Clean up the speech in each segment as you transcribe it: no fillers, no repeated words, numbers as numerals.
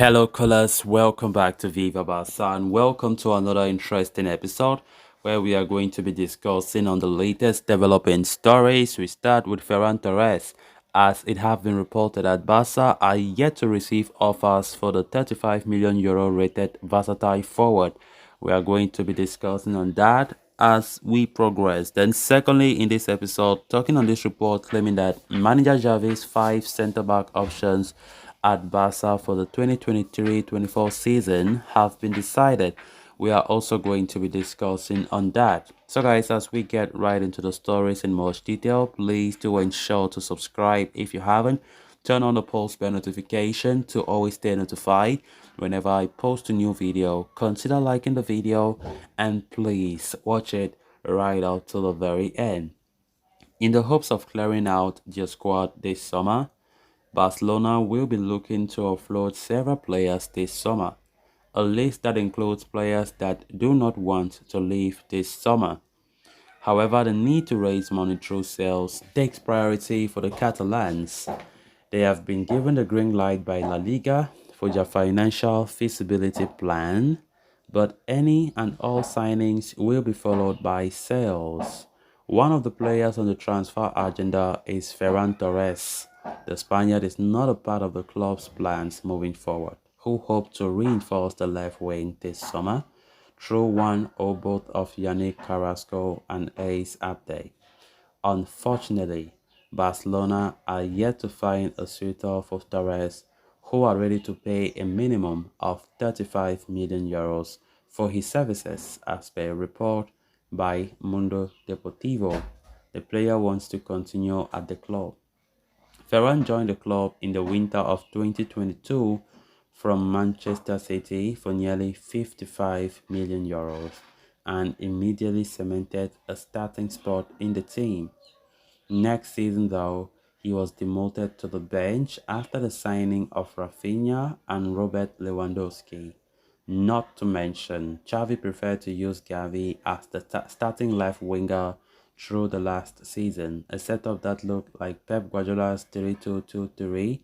Hello, callers. Welcome back to Viva Barca and welcome to another interesting episode where we are going to be discussing on the latest developing stories. We start with Ferran Torres, as it have been reported that Barca are yet to receive offers for the 35 million euro rated versatile forward. We are going to be discussing on that as we progress. Then, secondly, in this episode, talking on this report claiming that manager Xavi's five centre back options at Barca for the 2023-24 season have been decided. We are also going to be discussing on that. So guys, as we get right into the stories in much detail, please do ensure to subscribe if you haven't. Turn on the post bell notification to always stay notified whenever I post a new video. Consider liking the video and please watch it right out to the very end. In the hopes of clearing out their squad this summer, Barcelona will be looking to offload several players this summer, a list that includes players that do not want to leave this summer. However, the need to raise money through sales takes priority for the Catalans. They have been given the green light by La Liga for their financial feasibility plan, but any and all signings will be followed by sales. One of the players on the transfer agenda is Ferran Torres. The Spaniard is not a part of the club's plans moving forward, who hope to reinforce the left wing this summer through one or both of Yannick Carrasco and Ace Abde. Unfortunately, Barcelona are yet to find a suitor for Torres who are ready to pay a minimum of 35 million euros for his services, as per a report by Mundo Deportivo. The player wants to continue at the club. Ferran joined the club in the winter of 2022 from Manchester City for nearly 55 million euros and immediately cemented a starting spot in the team. Next season, though, he was demoted to the bench after the signing of Rafinha and Robert Lewandowski. Not to mention, Xavi preferred to use Xavi as the starting left winger through the last season, a setup that looked like Pep Guardiola's 3-2-2-3,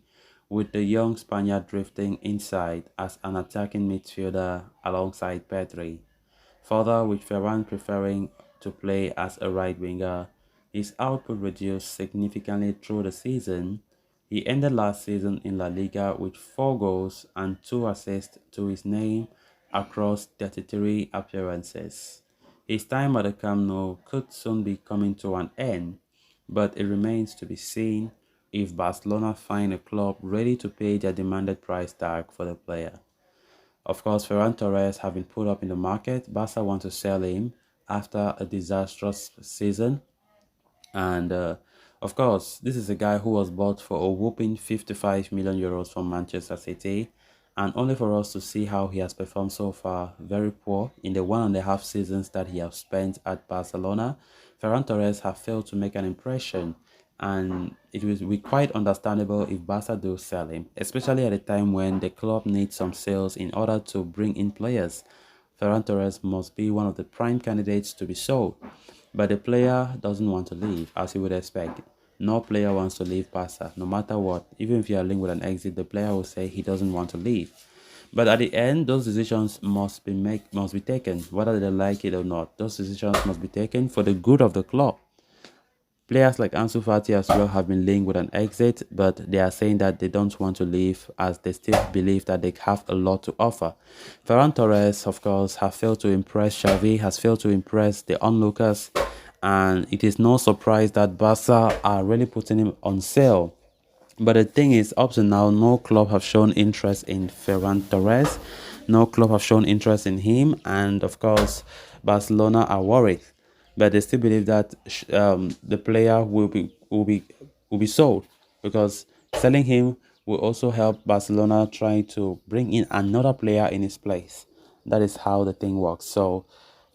with the young Spaniard drifting inside as an attacking midfielder alongside Pedri. Further, with Ferran preferring to play as a right winger, his output reduced significantly through the season. He ended last season in La Liga with 4 goals and 2 assists to his name across 33 appearances. His time at the Camp Nou could soon be coming to an end, but it remains to be seen if Barcelona find a club ready to pay their demanded price tag for the player. Of course, Ferran Torres have been put up in the market. Barca want to sell him after a disastrous season. And of course, this is a guy who was bought for a whopping 55 million euros from Manchester City. And only for us to see how he has performed so far, very poor in the 1.5 seasons that he has spent at Barcelona. Ferran Torres have failed to make an impression, and it will be quite understandable if Barca do sell him, especially at a time when the club needs some sales in order to bring in players. Ferran Torres must be one of the prime candidates to be sold, but the player doesn't want to leave, as you would expect. No player wants to leave Barca, no matter what. Even if you are linked with an exit, the player will say he doesn't want to leave. But at the end, those decisions must be taken, whether they like it or not. Those decisions must be taken for the good of the club. Players like Ansu Fati as well have been linked with an exit, but they are saying that they don't want to leave as they still believe that they have a lot to offer. Ferran Torres, of course, have failed to impress Xavi, has failed to impress the onlookers, and it is no surprise that Barca are really putting him on sale. But the thing is, up to now, no club have shown interest in Ferran Torres. No club have shown interest in him, and of course, Barcelona are worried. But they still believe that the player will be sold, because selling him will also help Barcelona trying to bring in another player in his place. That is how the thing works. So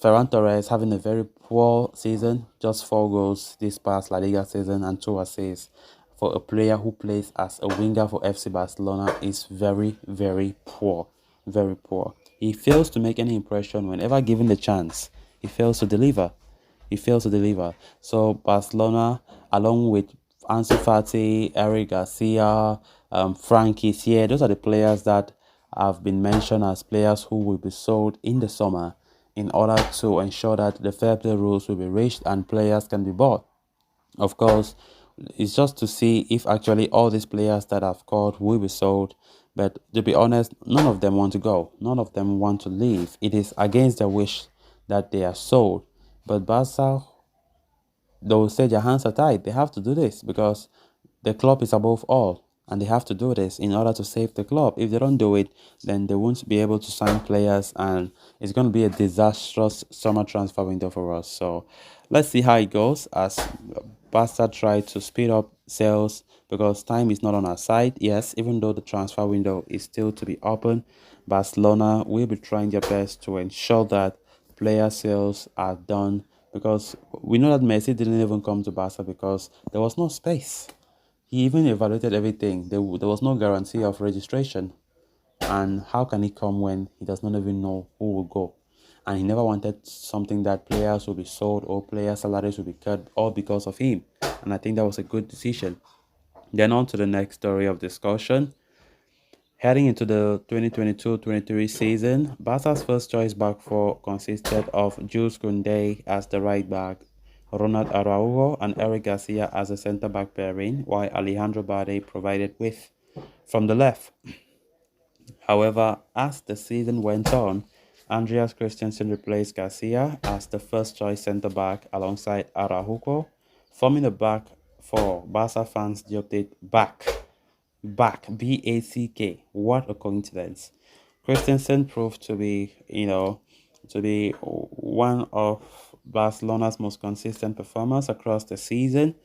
Ferran Torres having a very poor season, just 4 goals this past La Liga season and 2 assists for a player who plays as a winger for FC Barcelona is very, very poor. Very poor. He fails to make any impression whenever given the chance. He fails to deliver. He fails to deliver. So Barcelona, along with Ansu Fati, Eric Garcia, Frankie here, those are the players that have been mentioned as players who will be sold in the summer in order to ensure that the fair play rules will be reached and players can be bought. Of course, it's just to see if actually all these players that I've called will be sold. But to be honest, none of them want to go. None of them want to leave. It is against their wish that they are sold. But Barca, they will say their hands are tied. They have to do this because the club is above all. And they have to do this in order to save the club. If they don't do it, then they won't be able to sign players, and it's going to be a disastrous summer transfer window for us. So let's see how it goes as Barca try to speed up sales because time is not on our side. Yes, even though the transfer window is still to be open, Barcelona will be trying their best to ensure that player sales are done because we know that Messi didn't even come to Barca because there was no space. He even evaluated everything. There was no guarantee of registration. And how can he come when he does not even know who will go? And he never wanted something that players will be sold or player salaries will be cut all because of him. And I think that was a good decision. Then on to the next story of discussion. Heading into the 2022-23 season, Barca's first choice back four consisted of Jules Kounde as the right back, Ronald Araujo and Eric Garcia as a centre-back pairing, while Alejandro Balde provided width from the left. However, as the season went on, Andreas Christensen replaced Garcia as the first choice centre-back alongside Araujo, forming the back four. Barca fans the update back, BACK. What a coincidence. Christensen proved to be, to be one of Barcelona's most consistent performers across the season,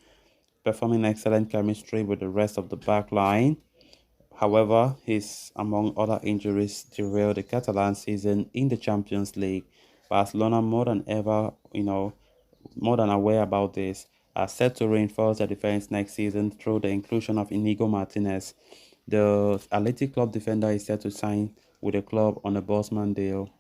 performing excellent chemistry with the rest of the back line. However, his, among other injuries, derailed the Catalan season in the Champions League. Barcelona, more than ever, more than aware about this, are set to reinforce their defense next season through the inclusion of Inigo Martinez. The Athletic Club defender is set to sign with the club on a Bosman deal.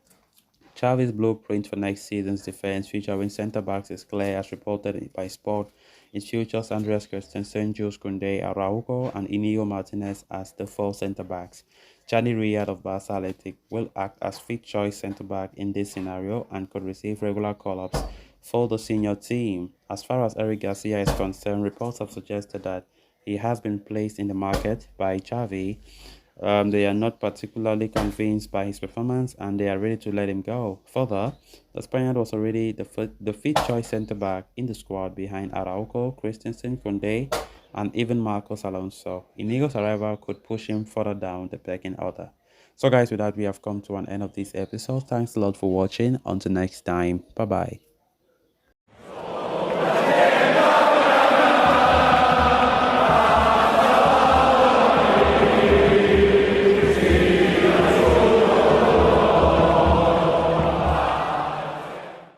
Xavi's blueprint for next season's defense, featuring centre-backs, is clear as reported by Sport. It features Andreas Christensen, Jules Kounde, Araujo, and Inigo Martinez as the four centre-backs. Chani Riyad of Barca Athletic will act as fifth choice centre-back in this scenario and could receive regular call-ups for the senior team. As far as Eric Garcia is concerned, reports have suggested that he has been placed in the market by Xavi. They are not particularly convinced by his performance and they are ready to let him go. Further, the Spaniard was already the fifth choice centre back in the squad behind Araujo, Christensen, Kounde, and even Marcos Alonso. Inigo's arrival could push him further down the pecking order. So, guys, with that, we have come to an end of this episode. Thanks a lot for watching. Until next time, bye bye.